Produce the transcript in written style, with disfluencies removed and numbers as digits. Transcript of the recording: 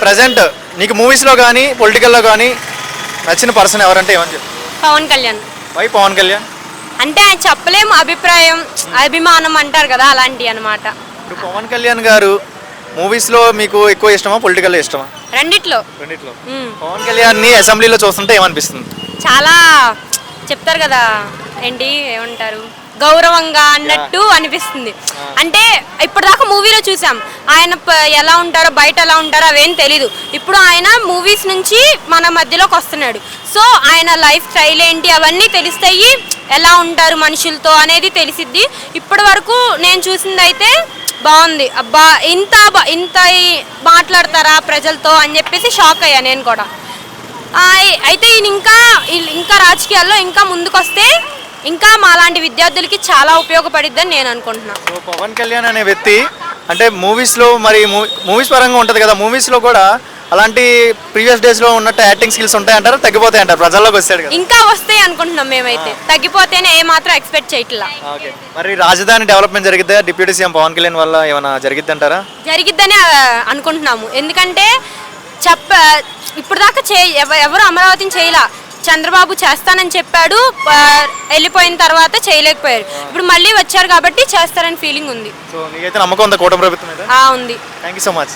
Present నీకు మూవీస్లో కానీ పొలిటికల్లో కానీ నచ్చిన పర్సన్ ఎవరంటే ఏమని చెప్పు? పవన్ కళ్యాణ్. వై పవన్ కళ్యాణ్? అంటే ఆయన చెప్పలేము, అభిప్రాయం అభిమానం అంటారు కదా, అలాంటి అన్నమాట. ఇప్పుడు పవన్ కళ్యాణ్ గారు మూవీస్లో మీకు ఎక్కువ ఇష్టమా పొలిటికల్లో ఇష్టమా? రెండిట్లో. పవన్ కళ్యాణ్ని అసెంబ్లీలో చూస్తుంటే ఏమనిపిస్తుంది? చాలా చెప్తారు కదా, ఏంటి ఏమంటారు, గౌరవంగా అన్నట్టు అనిపిస్తుంది. అంటే ఇప్పటిదాకా మూవీలో చూసాం ఆయన ఎలా ఉంటారో, బయట ఎలా ఉంటారో అవేం తెలీదు. ఇప్పుడు ఆయన మూవీస్ నుంచి మన మధ్యలోకి వస్తున్నాడు. సో ఆయన లైఫ్ స్టైల్ ఏంటి అవన్నీ తెలుస్తాయి, ఎలా ఉంటారు మనుషులతో అనేది తెలిసిద్ది. ఇప్పటి వరకు నేను చూసింది అయితే బాగుంది. అబ్బా ఇంత మాట్లాడతారా ప్రజలతో అని చెప్పేసి షాక్ అయ్యా నేను కూడా. అయితే ఈయన ఇంకా రాజకీయాల్లో ఇంకా ముందుకొస్తే ఇంకా మాలాంటి విద్యార్థులకి చాలా ఉపయోగపడిద్దని నేను అనుకుంటున్నాను. సో పవన్ కళ్యాణ్ అనే వ్యక్తి అంటే మూవీస్లో మరి మూవీస్ పరంగా ఉంటుంది కదా, మూవీస్లో కూడా అలాంటి ప్రీవియస్ డేస్లో ఉన్నట్టు యాక్టింగ్ స్కిల్స్ ఉంటాయంటారు, తగ్గిపోతాయి అంటారు ప్రజల్లోకి వస్తాడు కదా? ఇంకా వస్తాయి అనుకుంటున్నాం మేమైతే, తగ్గిపోతేనే ఏ మాత్రం ఎక్స్పెక్ట్ చేయట్లా. ఓకే, మరి రాజధాని డెవలప్మెంట్ జరిగిద్దా డిప్యూటీ సీఎం పవన్ కళ్యాణ్ వల్ల ఏమైనా జరిగిద్ది అంటారా? జరిగిద్దని అనుకుంటున్నాము. ఎందుకంటే ఇప్పుడు దాకా ఎవరు అమరావతిని చేయలా. చంద్రబాబు చేస్తానని చెప్పాడు, వెళ్ళిపోయిన తర్వాత చేయలేకపోయారు. ఇప్పుడు మళ్ళీ వచ్చారు కాబట్టి చేస్తారని ఫీలింగ్ ఉంది. సో నీకైతే నమ్మకం ఉందా కూటమి ప్రభుత్వం మీద? ఉంది. Thank you so much.